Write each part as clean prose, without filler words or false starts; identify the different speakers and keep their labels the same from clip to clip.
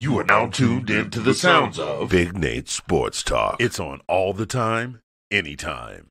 Speaker 1: You are now tuned into the sounds of Big Nate Sports Talk. It's on all the time, anytime.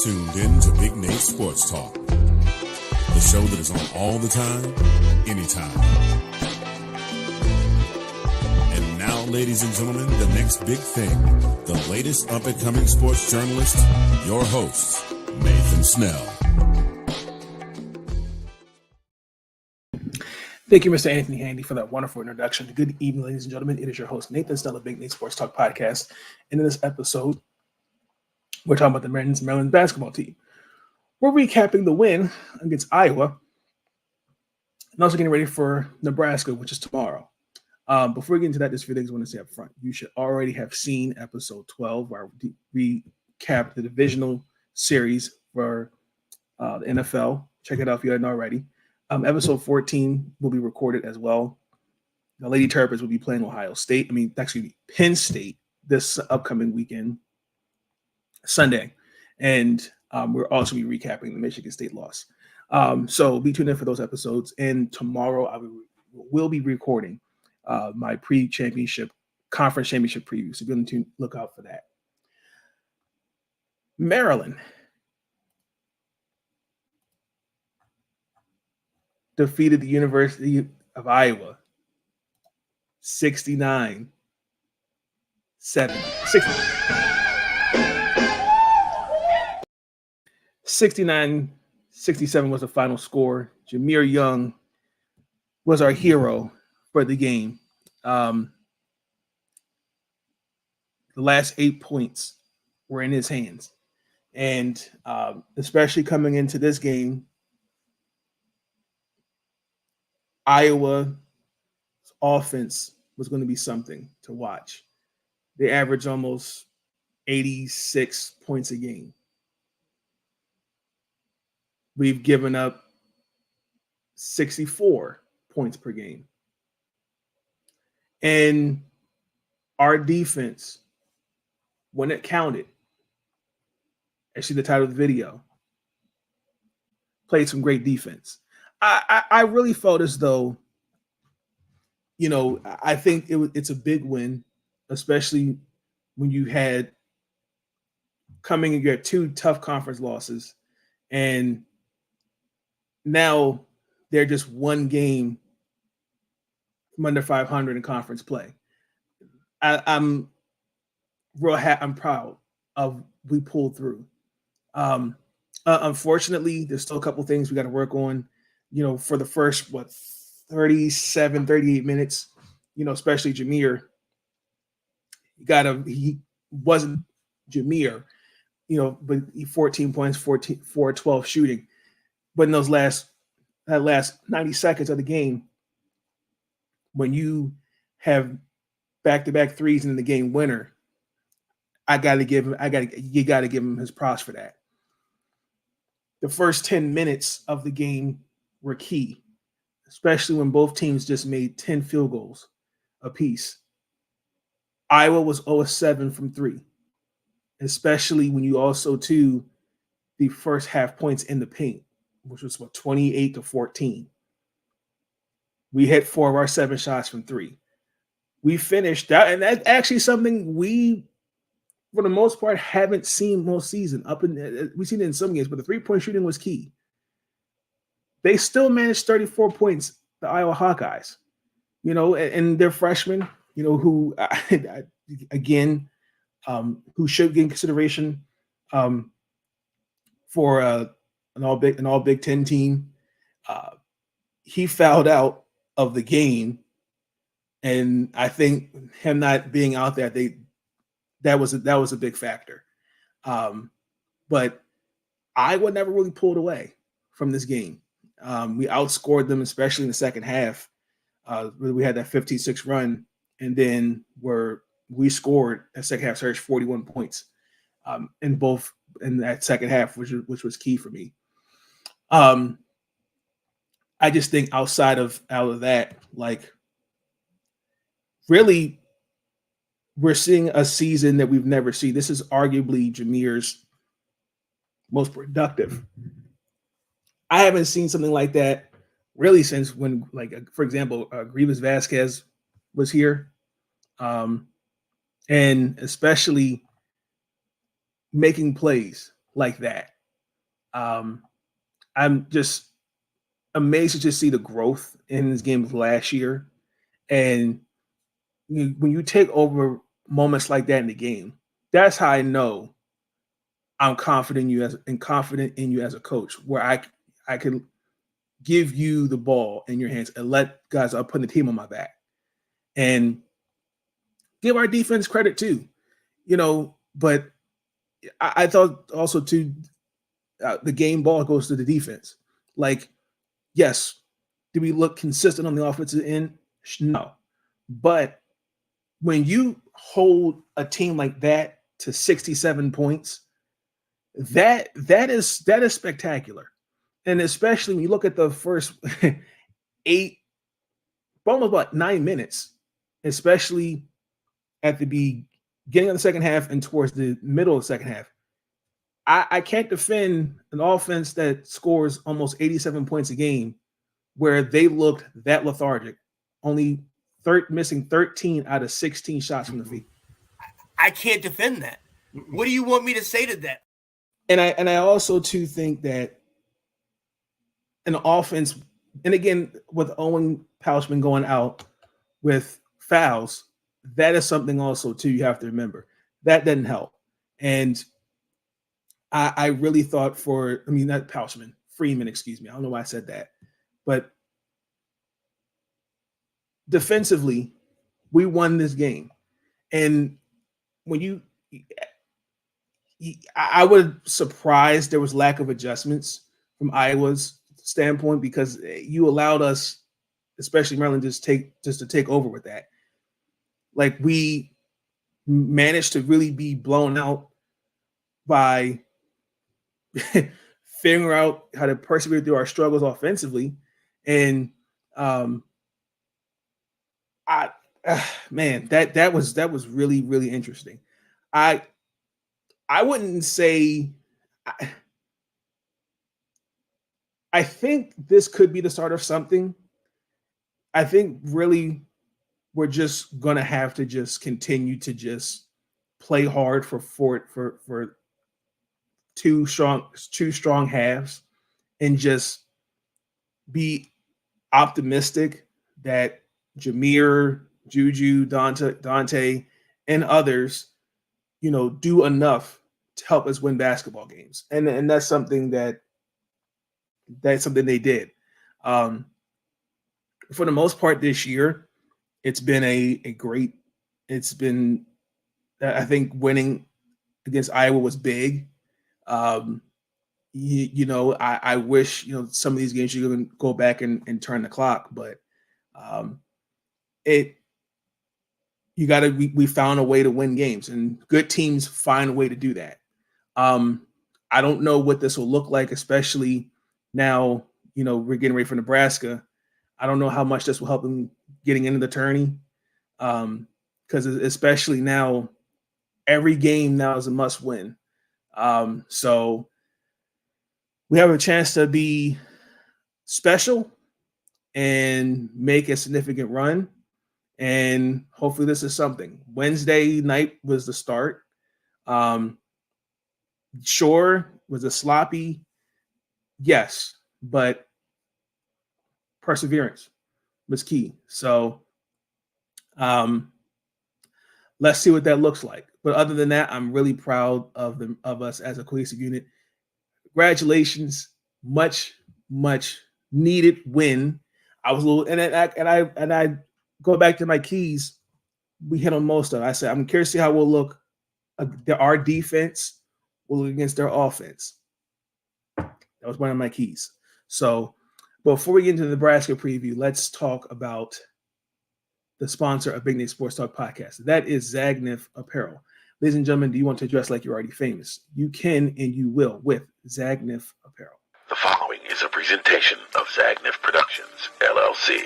Speaker 2: Tuned in to Big Nate Sports Talk, the show that is on all the time, anytime. And now, ladies and gentlemen, the next big thing, the latest up-and-coming sports journalist, your host, Nathan Snell.
Speaker 3: Thank you, Mr. Anthony Handy, for that wonderful introduction. Good evening, ladies and gentlemen. It is your host, Nathan Snell of Big Nate Sports Talk Podcast. And in this episode, we're talking about the Maryland basketball team. We're recapping the win against Iowa and also getting ready for Nebraska, which is tomorrow. Before we get into that, there's a few things I want to say up front. You should already have seen episode 12, where we recap the divisional series for the NFL. Check it out if you hadn't already. Episode 14 will be recorded as well. The Lady Terrapins will be playing Penn State this upcoming weekend. Sunday, and we'll also be recapping the Michigan State loss. So be tuned in for those episodes. And tomorrow I will be recording my pre-championship conference championship preview. So be on the look out for that. Maryland defeated the University of Iowa 69-70. 69-67 was the final score. Jameer Young was our hero for the game. The last 8 points were in his hands. And especially coming into this game, Iowa's offense was going to be something to watch. They averaged almost 86 points a game. We've given up 64 points per game. And our defense, when it counted, actually the title of the video, played some great defense. I really felt as though, I think it's a big win, especially when you had two tough conference losses, and now they're just one game from under 500 in conference play. I'm proud of we pulled through. Unfortunately, there's still a couple things we got to work on. For the first 37, 38 minutes. Especially Jameer. He wasn't Jameer. But 14 points, 4-12 shooting. But in that last 90 seconds of the game, when you have back-to-back threes in the game winner, you got to give him his props for that. The first 10 minutes of the game were key, especially when both teams just made 10 field goals apiece. Iowa was 0-7 from 3. especially when you also too the first half points in the paint, which was 28-14. We hit 4 of our 7 shots from 3. We finished that, and that's actually something we, for the most part, haven't seen most season. We've seen it in some games, but the 3-point shooting was key. They still managed 34 points, the Iowa Hawkeyes, and they're freshmen, who again, who should get consideration for an all Big Ten team. He fouled out of the game, and I think him not being out there, that was a big factor. But Iowa never really pulled away from this game. We outscored them, especially in the second half. We had that 15-6 run, and then we scored a second half surge 41 points in that second half, which was key for me. I just think out of that, like, really, we're seeing a season that we've never seen. This is arguably Jameer's most productive. I haven't seen something like that really since when, like, for example, Grievous Vasquez was here, and especially making plays like that. I'm just amazed to just see the growth in his game last year, and when you take over moments like that in the game, that's how I know I'm confident in you as a coach, where I can give you the ball in your hands and let guys up putting the team on my back, and give our defense credit too, But I thought also too, the game ball goes to the defense. Like, yes, did we look consistent on the offensive end? No, but when you hold a team like that to 67 points, that is spectacular. And especially when you look at the first 8, almost about 9 minutes, especially at the beginning of the second half and towards the middle of the second half, I can't defend an offense that scores almost 87 points a game where they looked that lethargic, only missing 13 out of 16 shots from the field.
Speaker 4: I can't defend that. What do you want me to say to that?
Speaker 3: And I also too think that an offense, and again with Owen Pauschman going out with fouls, that is something also too you have to remember. That doesn't help. And I really thought not Pauschman, Freeman, excuse me. I don't know why I said that. But defensively, we won this game. And when I was surprised there was lack of adjustments from Iowa's standpoint, because you allowed us, especially Maryland, just to take over with that. Like, we managed to really be blown out by figuring out how to persevere through our struggles offensively. And that was really, really interesting. I wouldn't say I think this could be the start of something. I think really we're just gonna have to just continue to just play hard for two strong halves, and just be optimistic that Jameer, Juju, Dante, and others, do enough to help us win basketball games. And that's something they did. For the most part this year, it's been I think winning against Iowa was big. I wish, some of these games you can go back and turn the clock, but we found a way to win games, and good teams find a way to do that. I don't know what this will look like, especially now, we're getting ready for Nebraska. I don't know how much this will help them getting into the tourney. Because especially now, every game now is a must win. So we have a chance to be special and make a significant run. And hopefully this is something. Wednesday night was the start. Sure, was it sloppy? Yes, but perseverance was key. So let's see what that looks like. But other than that, I'm really proud of us as a cohesive unit. Congratulations, much needed win. I was a little, and I go back to my keys. We hit on most of it. I said I'm curious to see how we'll look. Our defense will look against their offense. That was one of my keys. So before we get into the Nebraska preview, let's talk about the sponsor of Big Nate Sports Talk podcast. That is Zagnif Apparel. Ladies and gentlemen, do you want to dress like you're already famous? You can and you will with Zagnif Apparel.
Speaker 1: The following is a presentation of Zagnif Productions, LLC.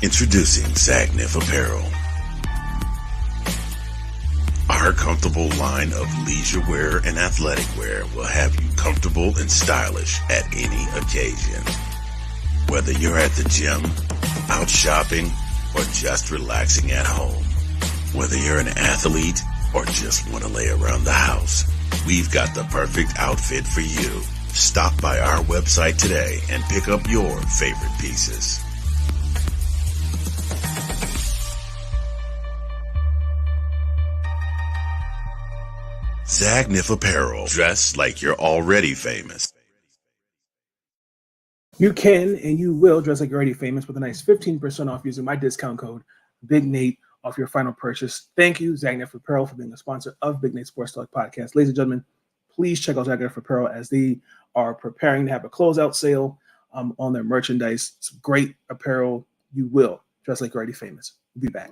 Speaker 1: Introducing Zagnif Apparel. Our comfortable line of leisure wear and athletic wear will have you comfortable and stylish at any occasion. Whether you're at the gym, out shopping, or just relaxing at home. Whether you're an athlete or just want to lay around the house, we've got the perfect outfit for you. Stop by our website today and pick up your favorite pieces. Zagnif Apparel. Dress like you're already famous.
Speaker 3: You can and you will dress like you're already famous with a nice 15% off using my discount code Big Nate off your final purchase. Thank you, Zagnif Apparel, for being a sponsor of Big Nate Sports Talk podcast. Ladies and gentlemen, please check out Zagnif Apparel as they are preparing to have a closeout sale on their merchandise. It's great apparel. You will dress like you're already famous. We'll be back.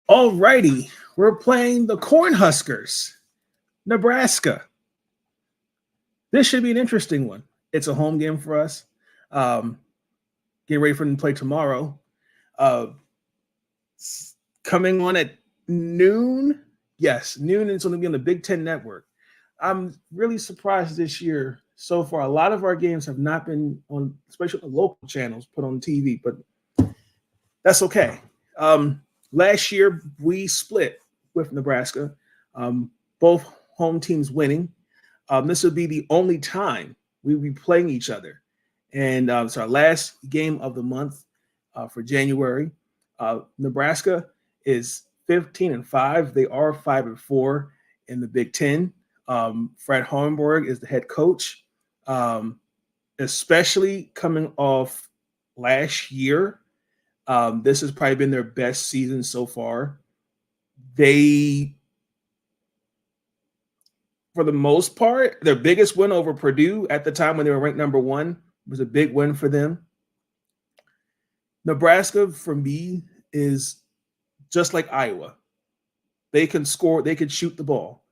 Speaker 3: Alrighty, we're playing the Cornhuskers, Nebraska. This should be an interesting one. It's a home game for us. Get ready for them to play tomorrow. Coming on at noon. Yes, noon, and it's going to be on the Big Ten Network. I'm really surprised this year so far. A lot of our games have not been on, especially the local channels, put on TV, but that's okay. Last year, we split with Nebraska, both home teams winning. This will be the only time we'll be playing each other. And it's our last game of the month for January. Nebraska is 15-5. They are 5-4 in the Big Ten. Fred Hoiberg is the head coach, especially coming off last year. This has probably been their best season so far. They, for the most part, their biggest win over Purdue at the time when they were ranked number 1 was a big win for them. Nebraska, for me, is just like Iowa. They can score, they can shoot the ball.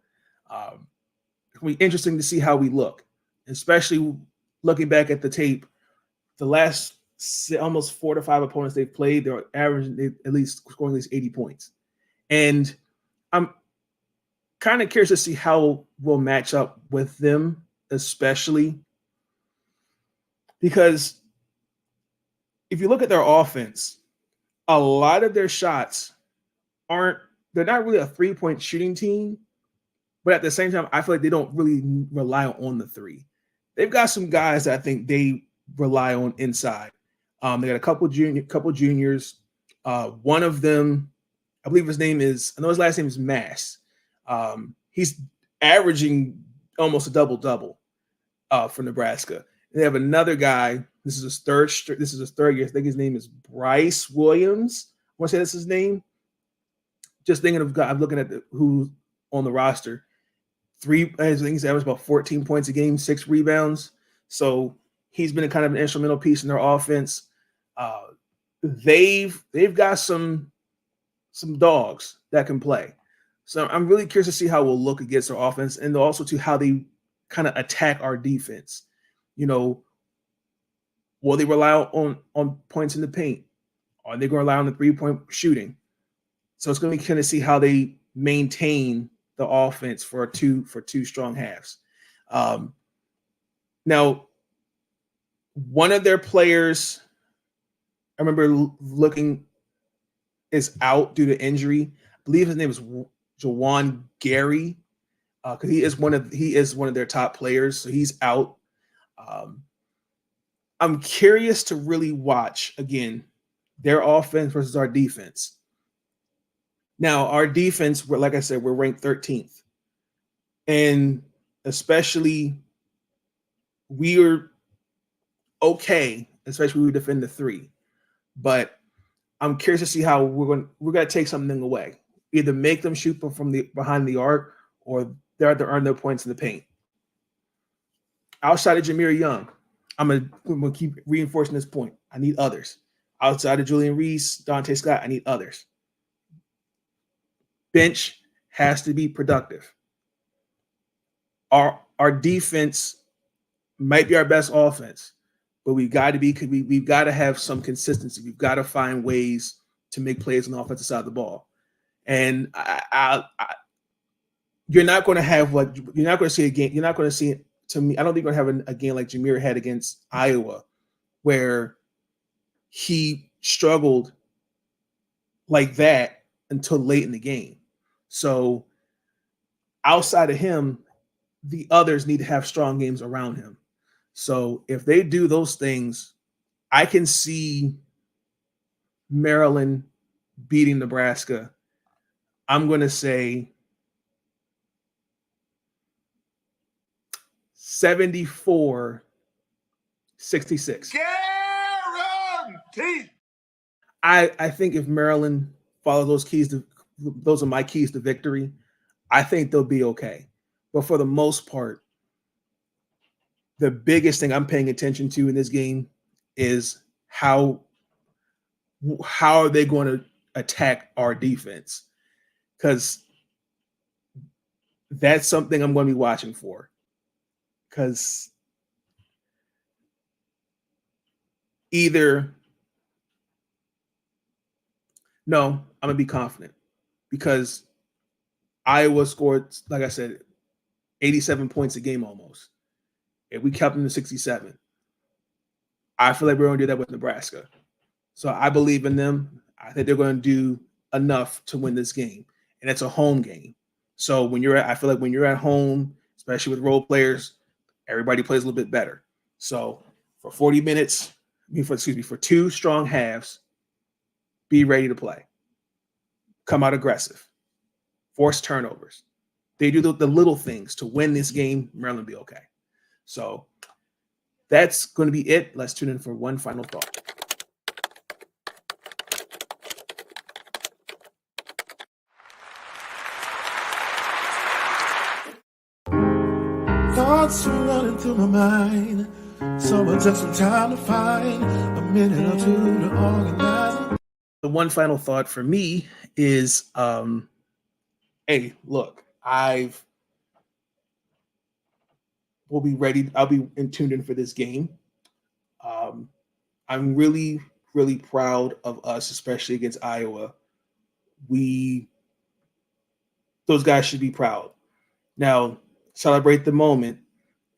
Speaker 3: It'll be interesting to see how we look, especially looking back at the tape the last almost 4 to 5 opponents they've played, they're averaging at least scoring at least 80 points. And I'm kind of curious to see how we'll match up with them, especially because if you look at their offense, a lot of their shots they're not really a 3-point shooting team, but at the same time, I feel like they don't really rely on the three. They've got some guys that I think they rely on inside. They got a couple juniors. One of them, I believe I know his last name is Mass. He's averaging almost a double-double for Nebraska. And they have another guy. This is his third year. I think his name is Bryce Williams. I want to say that's his name. Just thinking of I'm looking at who's on the roster. I think he's averaged about 14 points a game, 6 rebounds. So he's been a kind of an instrumental piece in their offense. They've got some dogs that can play. So I'm really curious to see how we'll look against their offense and also to how they kind of attack our defense. You know, will they rely on points in the paint? Are they going to rely on the 3-point shooting? So it's going to be kind of see how they maintain the offense for two strong halves. Now, one of their players, I remember looking, is out due to injury. I believe his name is Jawan Gary, because he is one of their top players. So he's out. I'm curious to really watch again their offense versus our defense. Now, our defense, like I said, we're ranked 13th. And especially we're okay, especially when we defend the 3. But I'm curious to see how we're going to take something away. Either make them shoot from behind the arc or they have to earn their points in the paint. Outside of Jameer Young, I'm going to keep reinforcing this point. I need others. Outside of Julian Reese, Dante Scott, I need others. Bench has to be productive. Our defense might be our best offense, but we've got to have some consistency. We've got to find ways to make plays on the offensive side of the ball. And you're not going to see a game. You're not going to see it. To me, I don't think we're going to have a game like Jameer had against Iowa, where he struggled like that until late in the game. So outside of him, the others need to have strong games around him. So if they do those things, I can see Maryland beating Nebraska. I'm going to say 74-66.
Speaker 1: Guaranteed.
Speaker 3: I think if Maryland follows those keys, those are my keys to victory, I think they'll be okay. But for the most part, the biggest thing I'm paying attention to in this game is how are they going to attack our defense? Because that's something I'm going to be watching for. Because I'm going to be confident because Iowa scored, like I said, 87 points a game almost. If we kept them to 67, I feel like we're going to do that with Nebraska. So I believe in them. I think they're going to do enough to win this game. And it's a home game. So I feel like when you're at home, especially with role players, everybody plays a little bit better. So for 40 minutes, for 2 strong halves, be ready to play. Come out aggressive. Force turnovers. They do the little things to win this game. Maryland will be okay. So that's going to be it. Let's tune in for one final thought.
Speaker 5: Thoughts are running through my mind. Someone took some time to find a minute or two to organize.
Speaker 3: The one final thought for me is, hey, look, will be ready. I'll be tuned in for this game. I'm really, really proud of us, especially against Iowa. Those guys should be proud. Now, celebrate the moment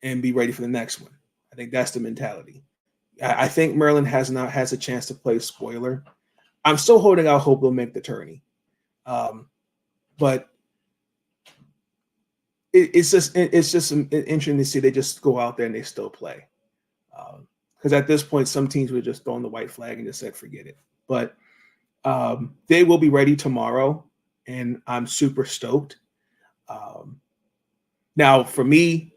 Speaker 3: and be ready for the next one. I think that's the mentality. I think Maryland has a chance to play spoiler. I'm still holding out hope they'll make the tourney. But it's just interesting to see they just go out there and they still play. Because at this point, some teams would just throw in the white flag and just said, forget it. But they will be ready tomorrow, and I'm super stoked. Now, for me,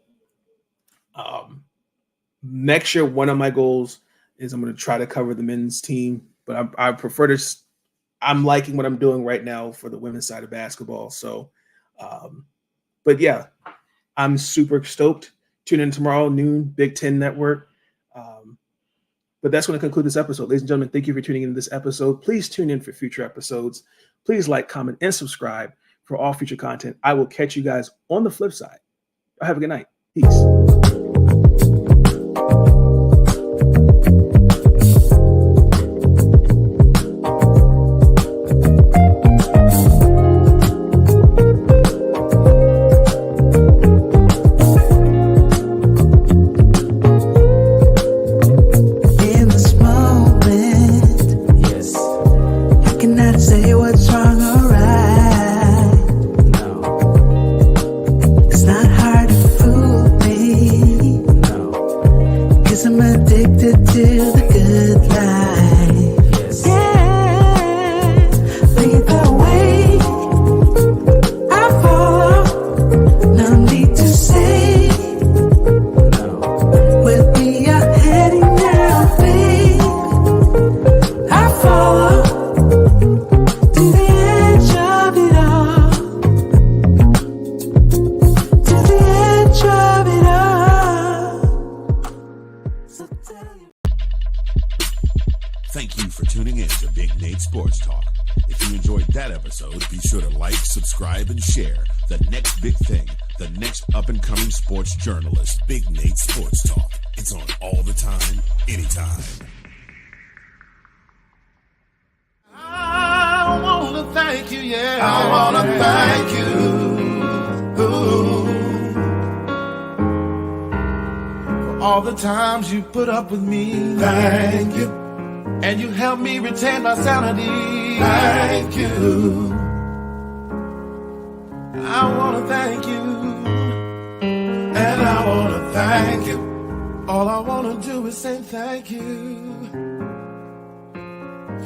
Speaker 3: next year, one of my goals is I'm going to try to cover the men's team, but I prefer to. I'm liking what I'm doing right now for the women's side of basketball. So, but yeah, I'm super stoked. Tune in tomorrow noon, Big Ten Network. But that's going to conclude this episode. Ladies and gentlemen, thank you for tuning in to this episode. Please tune in for future episodes. Please like, comment, and subscribe for all future content. I will catch you guys on the flip side. Have a good night. Peace.
Speaker 2: Thank you for tuning in to Big Nate Sports Talk. If you enjoyed that episode, be sure to like, subscribe, and share the next big thing, the next up-and-coming sports journalist, Big Nate Sports Talk. It's on all the time, anytime.
Speaker 5: I want to thank you, yeah. I want to thank you. Ooh. For all the times you put up with me. Thank you. And you helped me retain my sanity. Thank you. I want to thank you. And I want to thank you. All I want to do is say thank you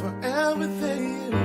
Speaker 5: for everything.